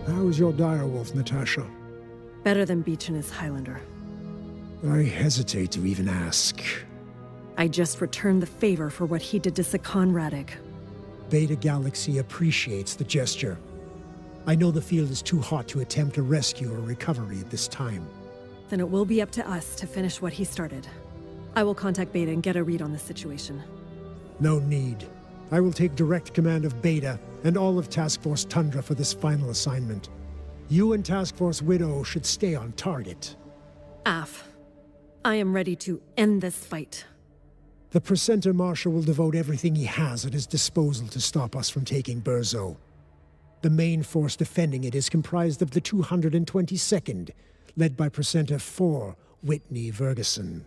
How is your direwolf, Natasha? Better than Beach and his Highlander. I hesitate to even ask. I just returned the favor for what he did to Sakan Radek. Beta Galaxy appreciates the gesture. I know the field is too hot to attempt a rescue or recovery at this time. Then it will be up to us to finish what he started. I will contact Beta and get a read on the situation. No need. I will take direct command of Beta and all of Task Force Tundra for this final assignment. You and Task Force Widow should stay on target. Af, I am ready to end this fight. The Presenter Marshal will devote everything he has at his disposal to stop us from taking Burzo. The main force defending it is comprised of the 222nd, led by Presenter 4, Whitney Ferguson.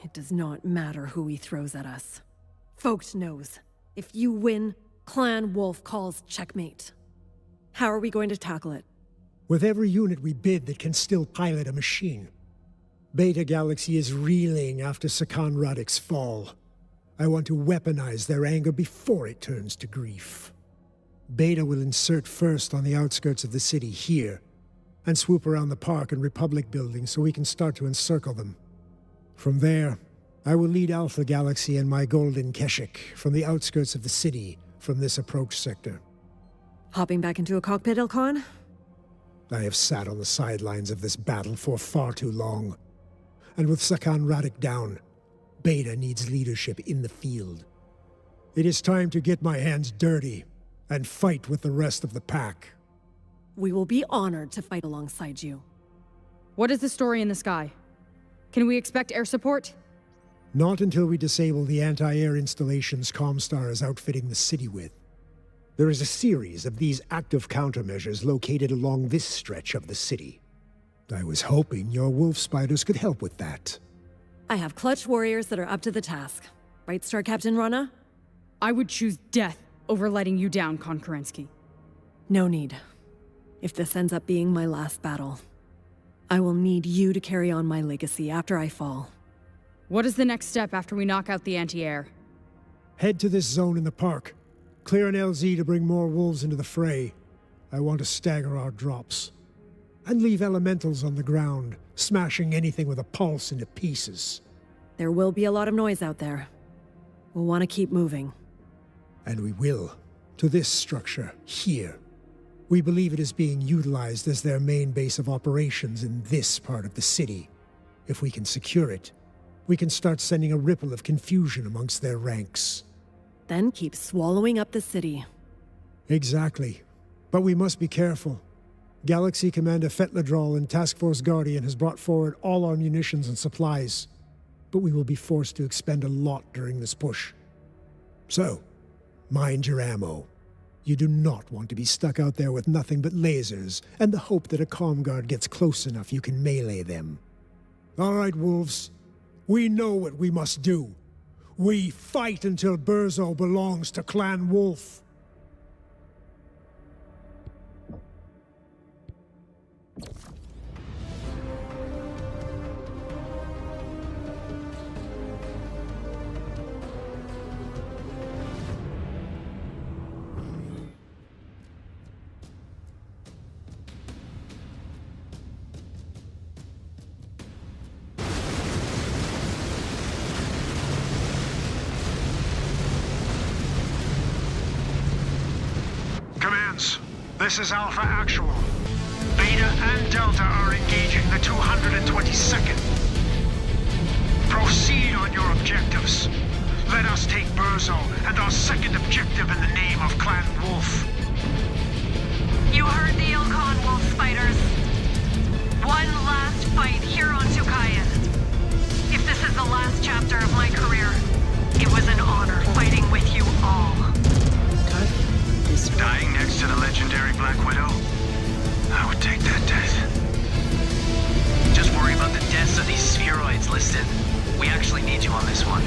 It does not matter who he throws at us. Vogt knows. If you win, Clan Wolf calls checkmate. How are we going to tackle it? With every unit we bid that can still pilot a machine. Beta Galaxy is reeling after Sakan Radek's fall. I want to weaponize their anger before it turns to grief. Beta will insert first on the outskirts of the city here, and swoop around the park and Republic buildings so we can start to encircle them. From there, I will lead Alpha Galaxy and my Golden Keshik from the outskirts of the city from this approach sector. Hopping back into a cockpit, Ilkhan? I have sat on the sidelines of this battle for far too long. And with Sakan Radek down, Beta needs leadership in the field. It is time to get my hands dirty and fight with the rest of the pack. We will be honored to fight alongside you. What is the story in the sky? Can we expect air support? Not until we disable the anti-air installations Comstar is outfitting the city with. There is a series of these active countermeasures located along this stretch of the city. I was hoping your wolf spiders could help with that. I have clutch warriors that are up to the task. Right, Star Captain Rana? I would choose death over letting you down, Konkurensky. No need. If this ends up being my last battle, I will need you to carry on my legacy after I fall. What is the next step after we knock out the anti-air? Head to this zone in the park. Clear an LZ to bring more wolves into the fray. I want to stagger our drops. And leave elementals on the ground, smashing anything with a pulse into pieces. There will be a lot of noise out there. We'll want to keep moving. And we will. To this structure, here. We believe it is being utilized as their main base of operations in this part of the city. If we can secure it, we can start sending a ripple of confusion amongst their ranks. Then keep swallowing up the city. Exactly. But we must be careful. Galaxy Commander Fetladrol and Task Force Guardian has brought forward all our munitions and supplies. But we will be forced to expend a lot during this push. So, mind your ammo. You do not want to be stuck out there with nothing but lasers and the hope that a comm guard gets close enough you can melee them. All right, wolves. We know what we must do. We fight until Burzo belongs to Clan Wolf. Commands, this is Alpha Actual. Beta and Delta are engaging the 222nd. Proceed on your objectives. Let us take Burzo and our second objective in the name of Clan Wolf. You heard the Ilkhan Wolf Spiders. One last fight here on Tukayyid. If this is the last chapter of my career, it was an honor fighting with you all. Dying next to the legendary Black Widow? I would take that death. Just worry about the deaths of these spheroids listed. We actually need you on this one.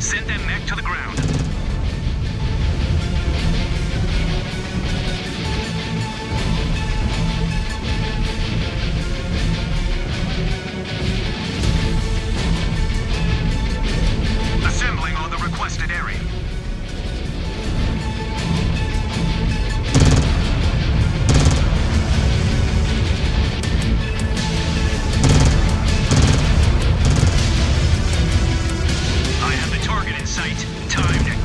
Send that mech to the ground. Assembling on the requested area. I have the target in sight. Time to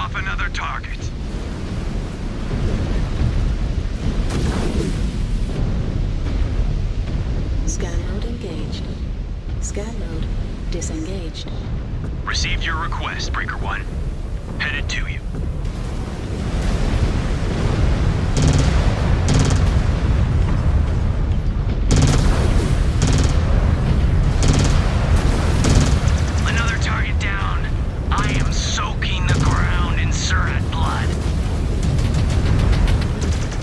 off another target. Scan mode engaged. Scan mode disengaged. Received your request, Breaker 1. Headed to you. Another target down. I am soaking the ground in Surat blood.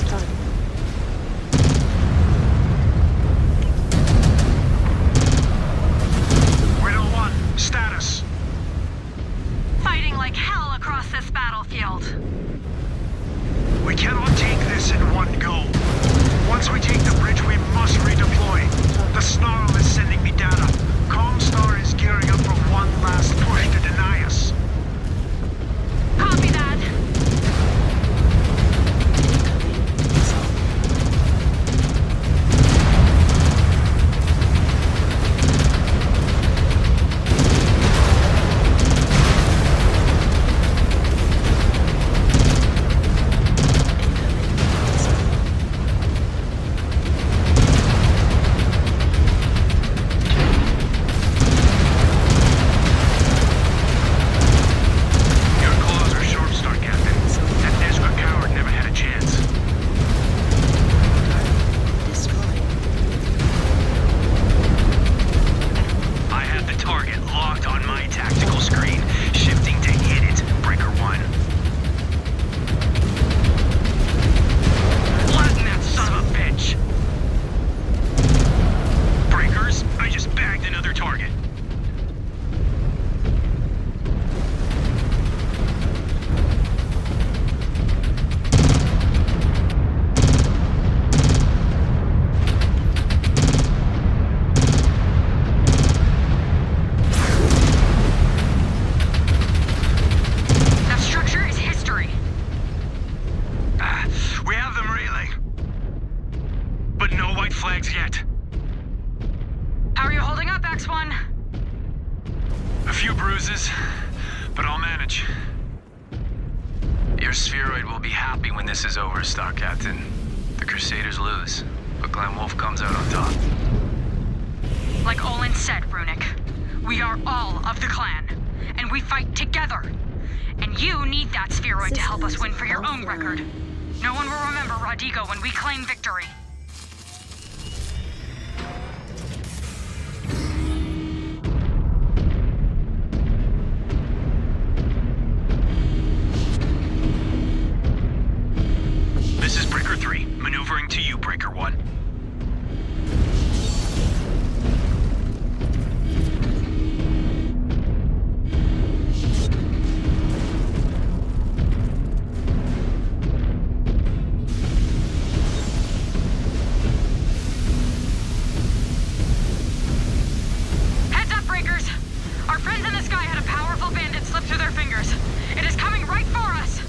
Target. Widow 1, status. Fighting like hell across this battlefield. We cannot take this in one go. Once we take the bridge, we must redeploy. The Snarl is sending me data. Comstar is gearing up for one last push to deny us. Copy that. Your claws are sharp, Star Captain. That desperate coward never had a chance. Destroyed. I have the target locked on my tactical screen, shifting to hit it, Breaker 1. Flatten that son of a bitch! Breakers, I just bagged another target. That structure is history. We have them reeling. But no white flags yet. How are you holding up, X1? A few bruises, but I'll manage. Your spheroid will be happy when this is over, Star Captain. The Crusaders lose, but Glen Wolf comes out on top. Like Olin said, Runic, we are all of the clan, and we fight together. And you need that spheroid to help us win for your own record. No one will remember Rodigo when we claim victory. This is Breaker 3, maneuvering to you, Breaker 1. Heads up, Breakers! Our friends in the sky had a powerful bandit slip through their fingers. It is coming right for us!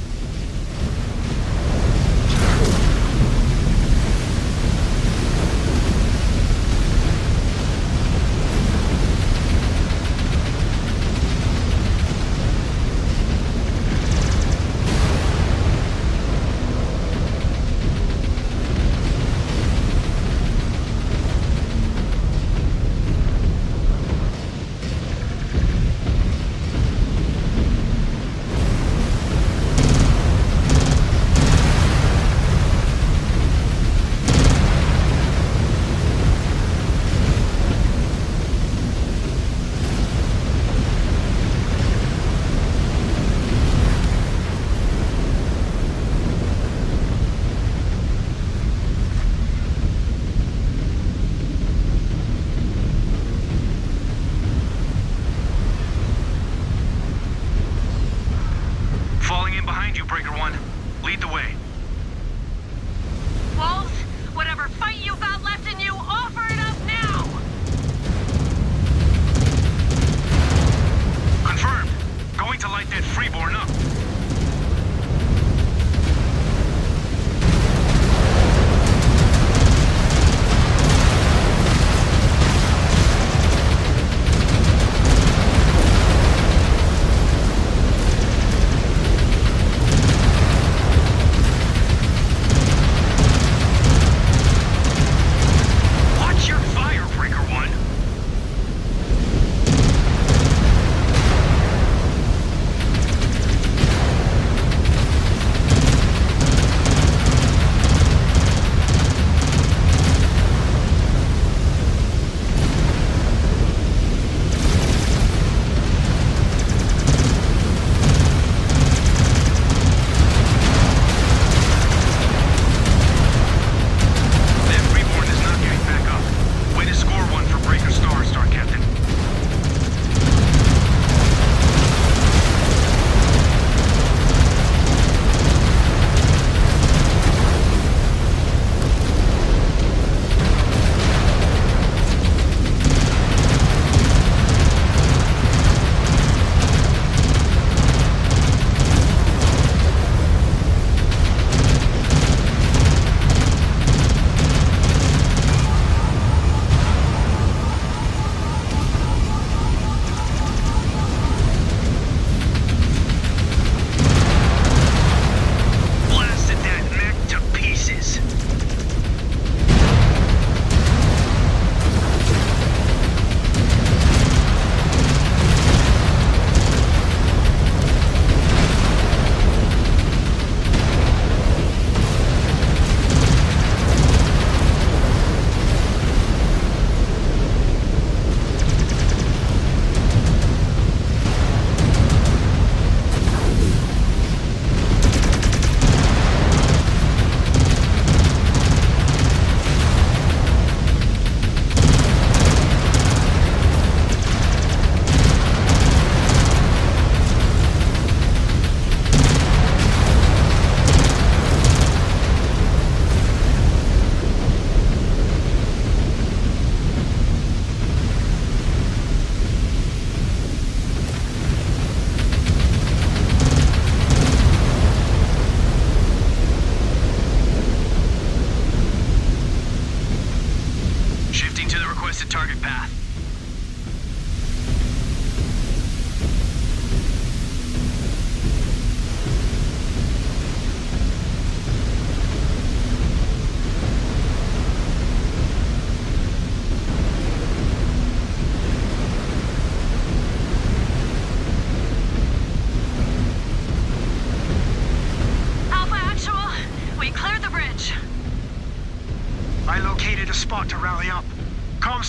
Falling in behind you, Breaker 1. Lead the way. Wolves, whatever fight you got left in you, offer it up now! Confirmed. Going to light that freeborn up.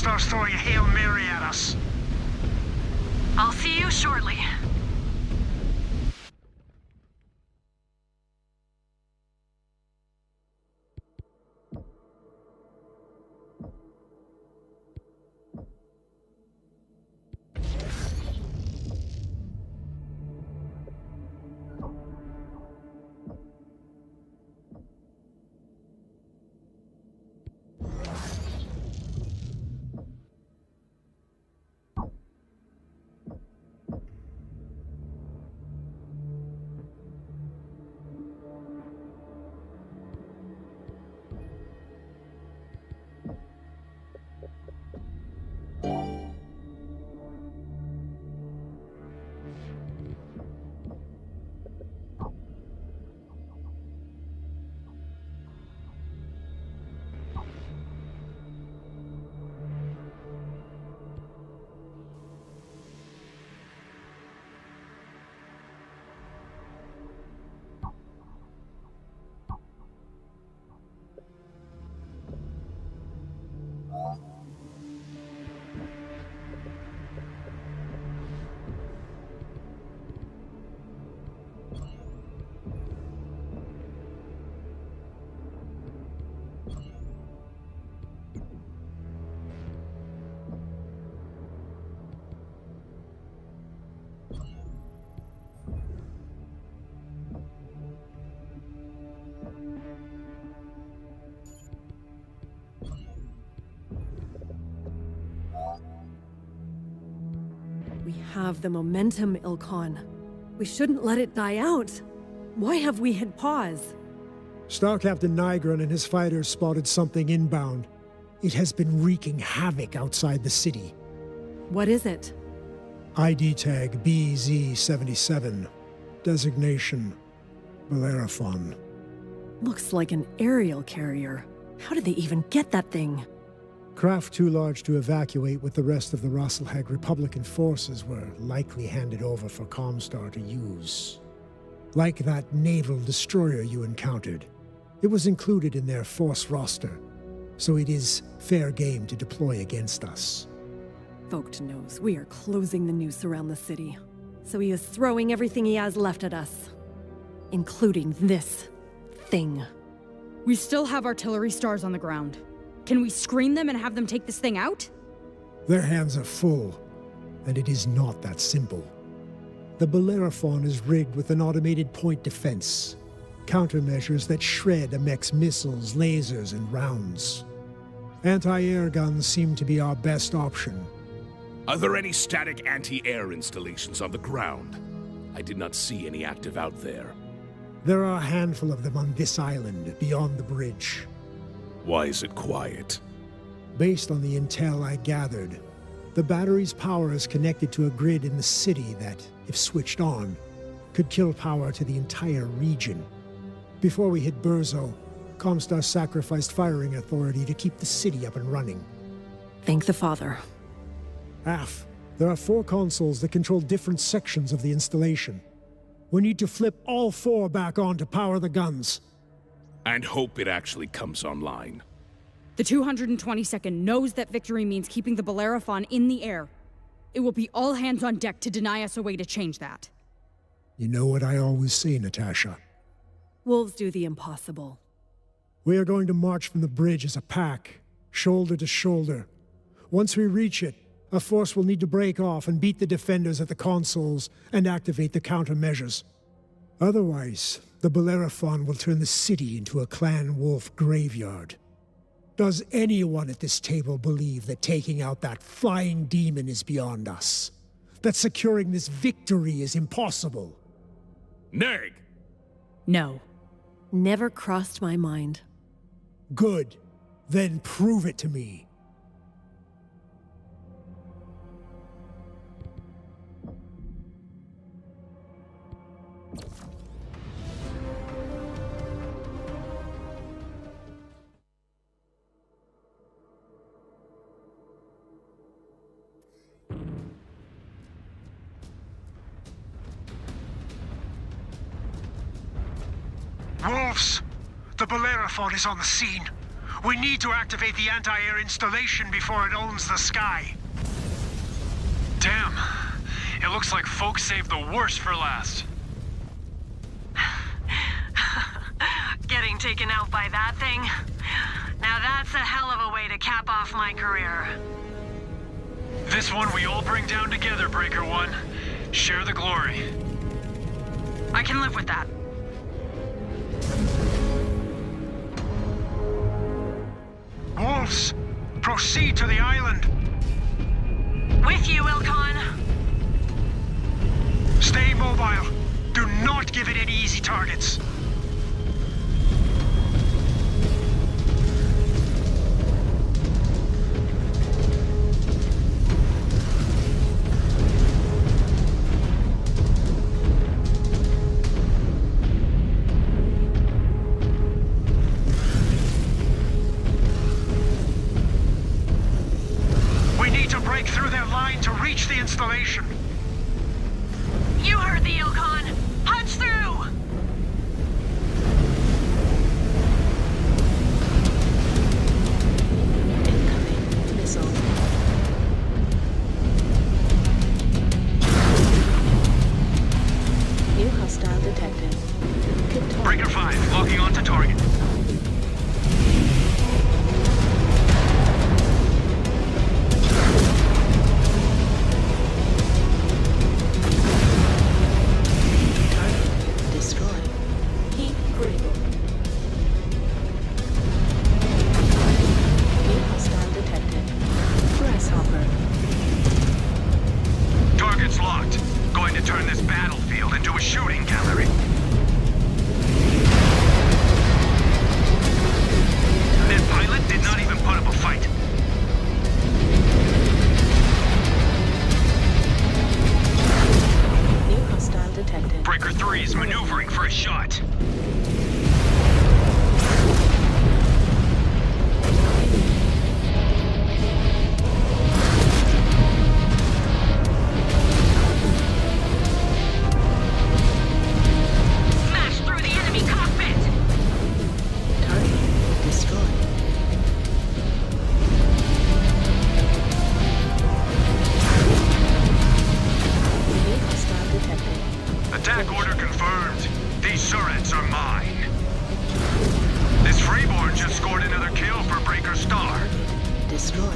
Comstar's throwing a Hail Mary at us. I'll see you shortly. We have the momentum, Ilkhan. We shouldn't let it die out. Why have we hit pause? Star Captain Nygren and his fighters spotted something inbound. It has been wreaking havoc outside the city. What is it? ID tag BZ-77. Designation Bellerophon. Looks like an aerial carrier. How did they even get that thing? Craft too large to evacuate with the rest of the Rosselhag Republican forces were likely handed over for Comstar to use. Like that naval destroyer you encountered. It was included in their force roster, so it is fair game to deploy against us. Vogt knows we are closing the noose around the city, so he is throwing everything he has left at us. Including this thing. We still have artillery stars on the ground. Can we screen them and have them take this thing out? Their hands are full, and it is not that simple. The Bellerophon is rigged with an automated point defense. Countermeasures that shred a mech's missiles, lasers, and rounds. Anti-air guns seem to be our best option. Are there any static anti-air installations on the ground? I did not see any active out there. There are a handful of them on this island, beyond the bridge. Why is it quiet? Based on the intel I gathered, the battery's power is connected to a grid in the city that, if switched on, could kill power to the entire region. Before we hit Burzo, Comstar sacrificed firing authority to keep the city up and running. Thank the Father. Af, there are 4 consoles that control different sections of the installation. We need to flip all 4 back on to power the guns. And hope it actually comes online. The 222nd knows that victory means keeping the Bellerophon in the air. It will be all hands on deck to deny us a way to change that. You know what I always say, Natasha. Wolves do the impossible. We are going to march from the bridge as a pack, shoulder to shoulder. Once we reach it, a force will need to break off and beat the defenders at the consoles and activate the countermeasures. Otherwise, the Bellerophon will turn the city into a clan wolf graveyard. Does anyone at this table believe that taking out that flying demon is beyond us? That securing this victory is impossible? Neg! No. Never crossed my mind. Good. Then prove it to me. Wolves! The Bellerophon is on the scene. We need to activate the anti-air installation before it owns the sky. Damn. It looks like folks saved the worst for last. Getting taken out by that thing? Now that's a hell of a way to cap off my career. This one we all bring down together, Breaker One. Share the glory. I can live with that. Wolves, proceed to the island. With you, Ilkon. Stay mobile. Do not give it any easy targets. Through their line to reach the installation. You heard the Ilkon. Punch through! Incoming missile. New hostile detected. Good target. Breaker 5, locking onto target. Breaker 3 is maneuvering for a shot. Smash through the enemy cockpit! Target destroyed. New hostile detected. Attack order confirmed. These turrets are mine. This freeborn just scored another kill for Breaker Star. Destroyed.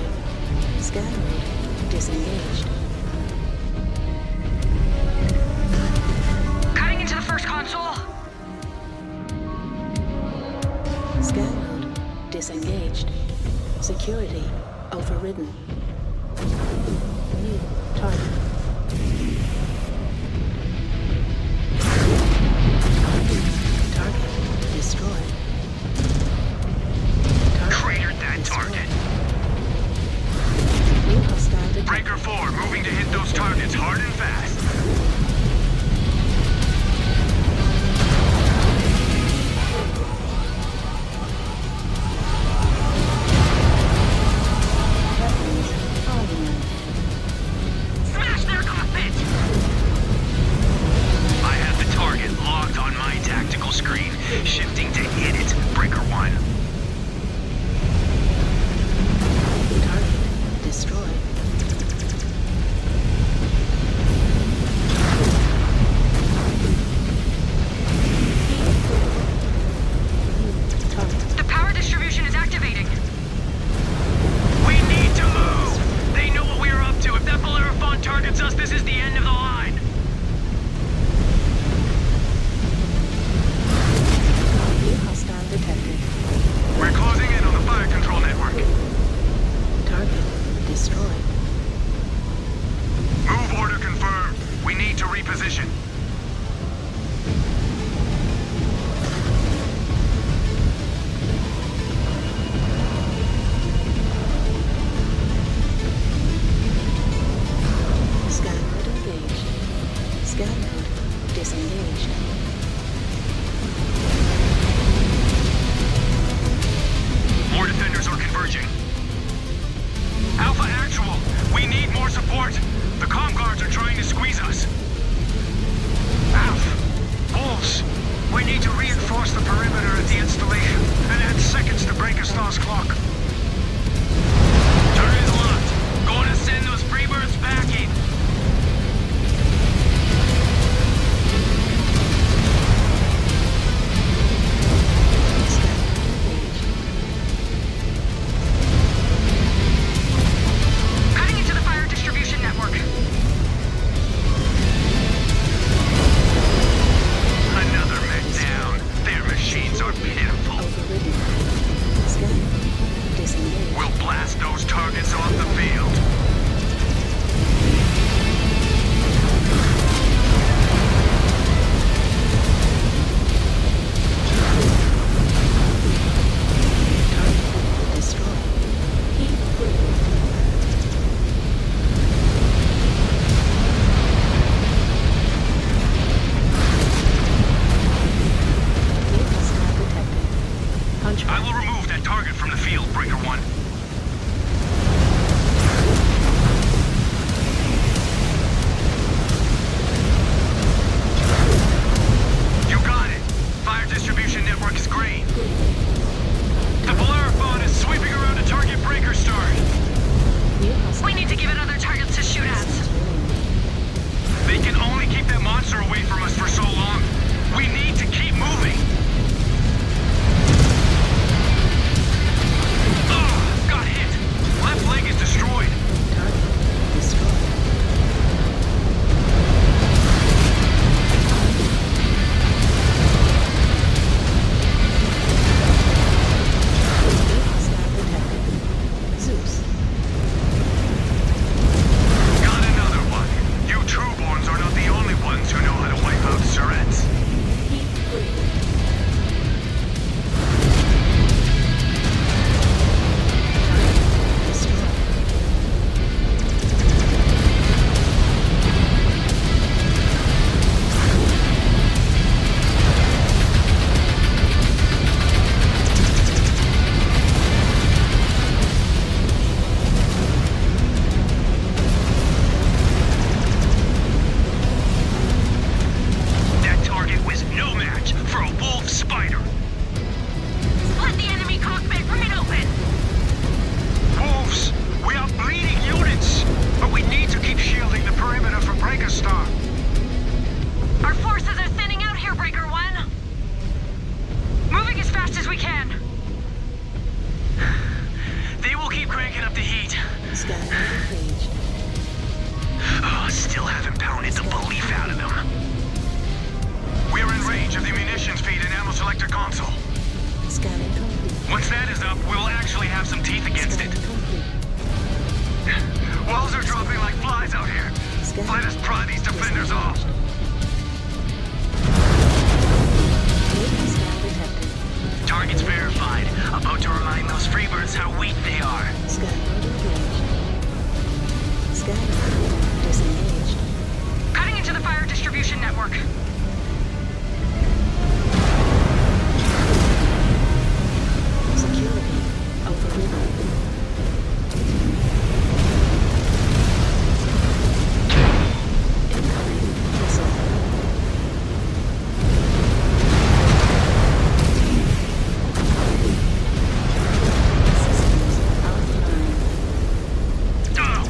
Scan mode disengaged. Cutting into the first console. Scan mode disengaged. Security overridden. New target. Target destroyed. Cratered that target. New hostile detected. Breaker 4 moving to hit those targets hard and fast. Weapons augment. Smash their cockpit! I have the target locked on my tactical screen, shifting to hit it, Breaker 1. Target destroyed. New target. The power distribution is activating. We need to move! They know what we are up to. If that Bellerophon targets us, this is the end of the line. New hostile detected. We're closing in on the fire control network. Target destroyed. Move order confirmed. We need to reposition. Scan mode engaged. Scan mode disengaged. More defenders are converging. Alpha Actual, we need more support. The comm guards are trying to squeeze us. Alf, Wolves, we need to reinforce the perimeter at the installation and add seconds to Breaker Star's clock. selector console. Scanning complete. Once that is up, we'll actually have some teeth against it. Scanning complete. Walls are dropping like flies out here. Scanning. Let us pry these defenders off. Vehicle scan detected. Target's verified. About to remind those freebirds how weak they are. Scan mode engaged. Scan mode disengaged. Cutting into the fire distribution network. Security overridden. Incoming missile. Systems offline.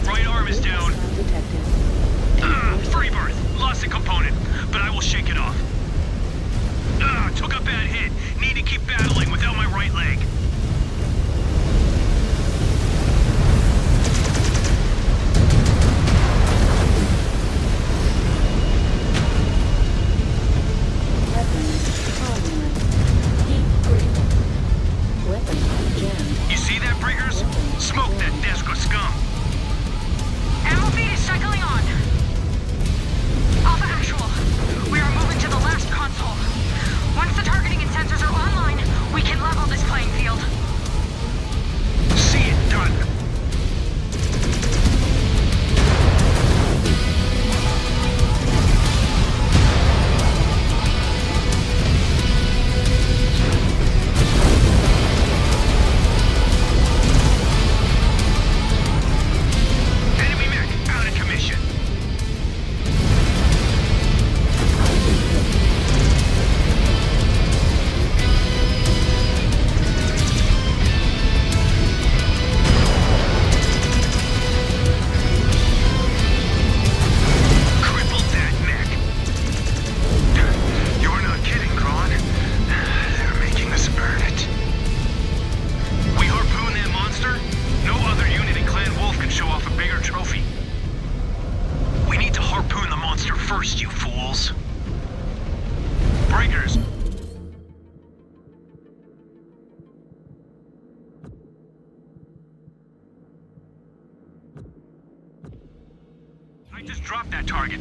Right arm is down. Scan detected. Freebird, lost a component, but I will shake it off. Took a bad hit. Need to keep battling without my right leg. Weapons online. Heat grip. Weapon jammed. You see that, Briggers? Smoke that desk with scum. Ammo feed is cycling on. Alpha Actual, we are moving to the last console. Once the targeting and sensors are online, we can level this playing field. See it done. Enemy mech out of commission. Crippled that mech. You're not kidding, Kron. They're making us burn it. We harpoon that monster? No other unit in Clan Wolf can show off a bigger trophy. We need to harpoon the monster first, you fools. Breakers. I just dropped that target.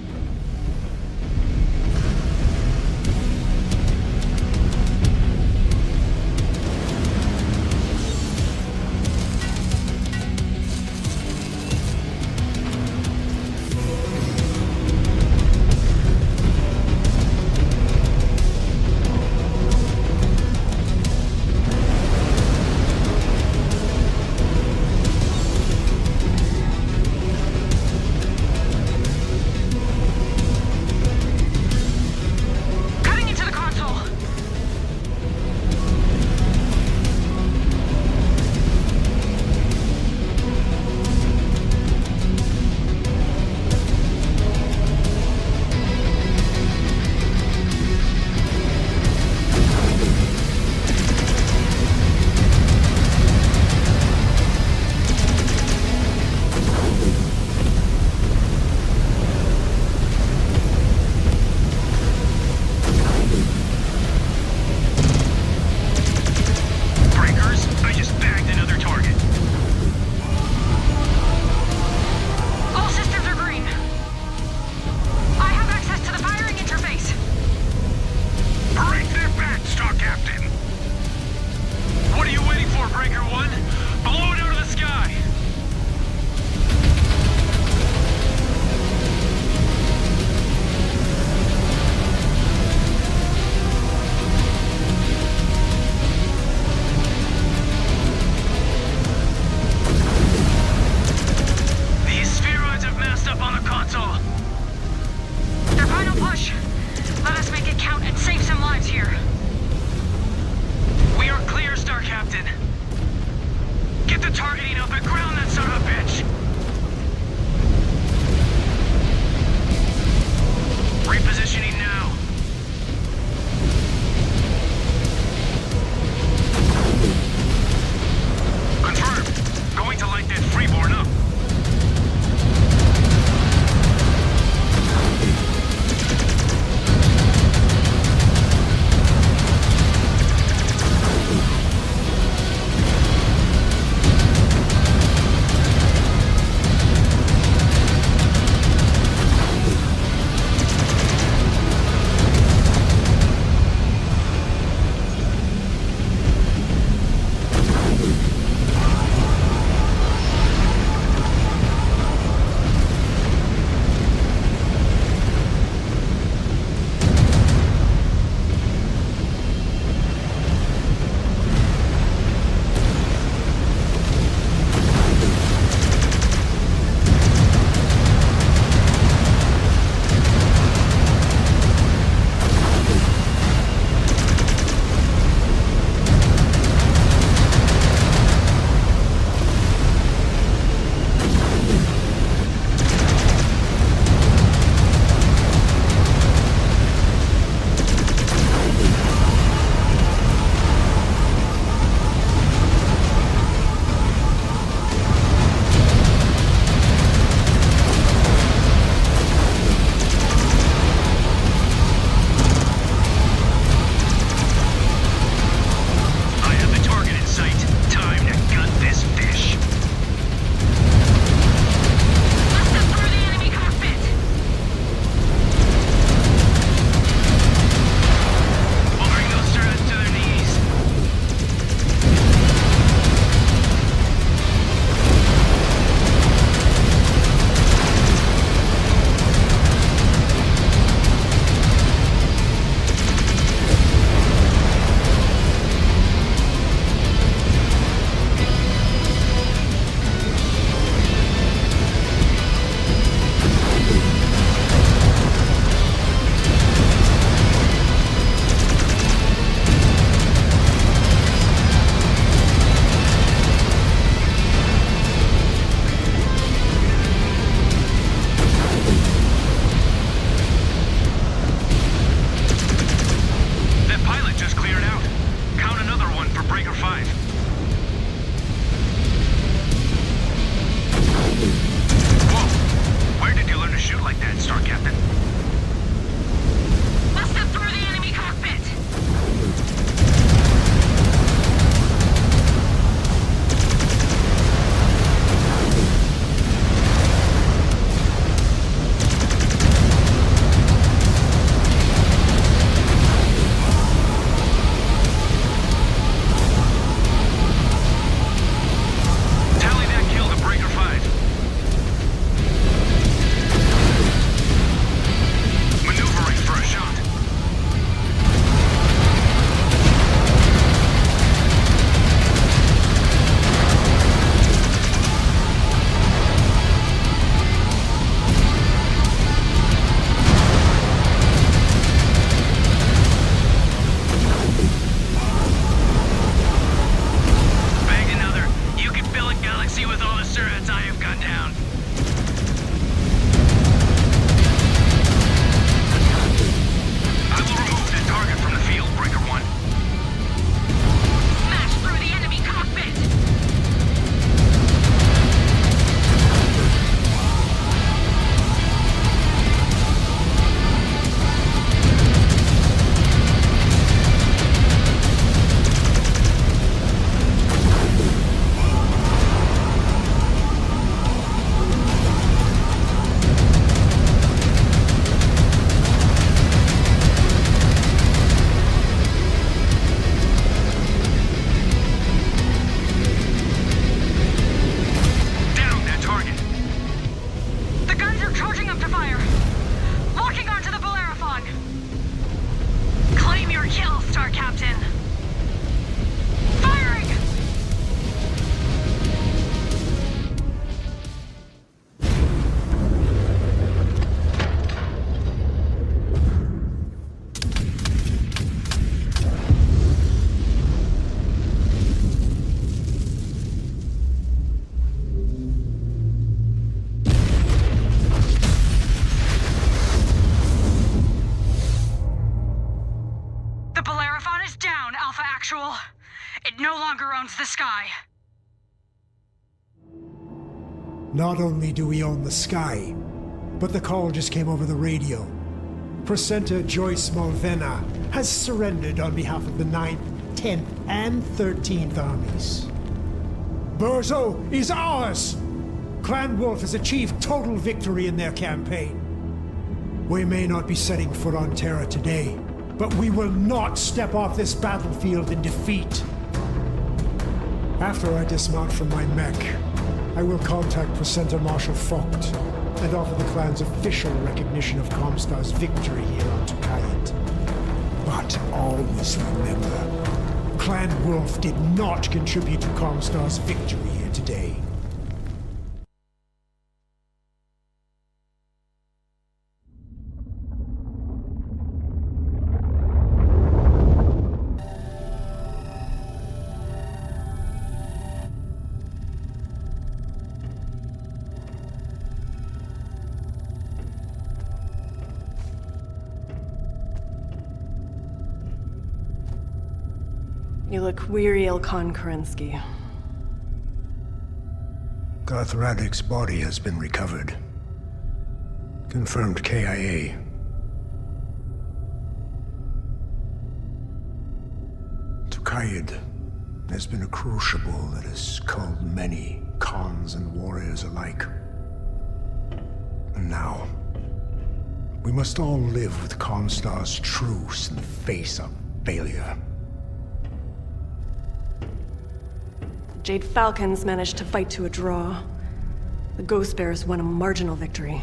Comstar, Captain. Firing! It no longer owns the sky. Not only do we own the sky, but the call just came over the radio. Presenter Joyce Mulvena has surrendered on behalf of the 9th, 10th, and 13th Armies. Burzo is ours! Clan Wolf has achieved total victory in their campaign. We may not be setting foot on Terra today, but we will not step off this battlefield in defeat. After I dismount from my mech, I will contact Presenter Marshal Vogt and offer the clan's official recognition of Comstar's victory here on Tukayyid. But always remember, Clan Wolf did not contribute to Comstar's victory here today. You look weary, Ilkhan Kerensky. Garth Radek's body has been recovered. Confirmed KIA. Tukayyid has been a crucible that has culled many Khans and warriors alike. And now, we must all live with Comstar's truce in the face of failure. Jade Falcons managed to fight to a draw. The Ghost Bears won a marginal victory.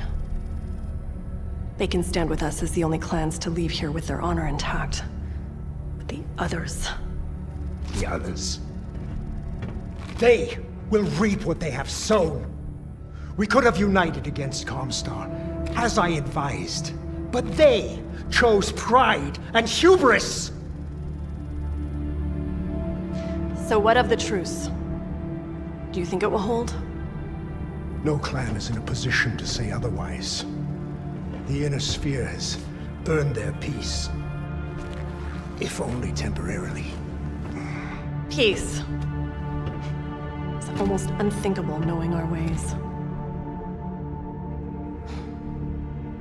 They can stand with us as the only clans to leave here with their honor intact. But the others... The others. They will reap what they have sown. We could have united against Comstar, as I advised. But they chose pride and hubris! So what of the truce? Do you think it will hold? No clan is in a position to say otherwise. The Inner Sphere has earned their peace. If only temporarily. Peace. It's almost unthinkable knowing our ways.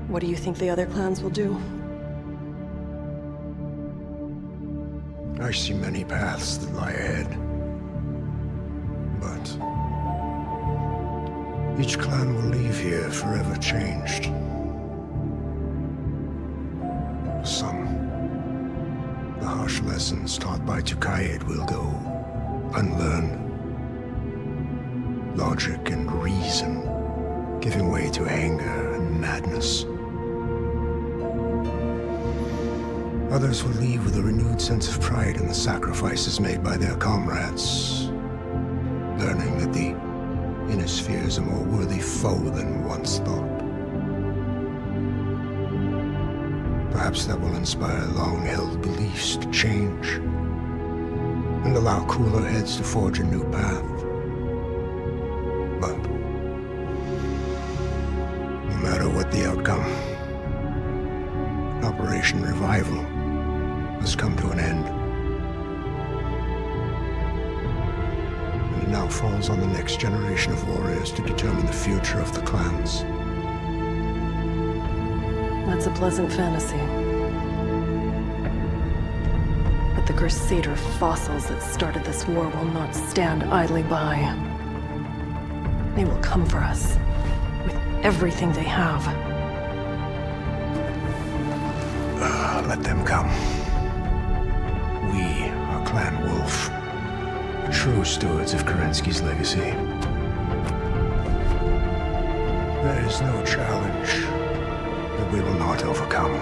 What do you think the other clans will do? I see many paths that lie ahead. But each clan will leave here forever changed. For some, the harsh lessons taught by Tukayyid will go unlearned. Logic and reason giving way to anger and madness. Others will leave with a renewed sense of pride in the sacrifices made by their comrades, learning that the Inner Sphere is a more worthy foe than once thought. Perhaps that will inspire long-held beliefs to change and allow cooler heads to forge a new path. But no matter what the outcome, Operation Revival has come to an end. And it now falls on the next generation of warriors to determine the future of the clans. That's a pleasant fantasy. But the Crusader fossils that started this war will not stand idly by. They will come for us, with everything they have. Let them come. We are Clan Wolf, true stewards of Kerensky's legacy. There is no challenge that we will not overcome.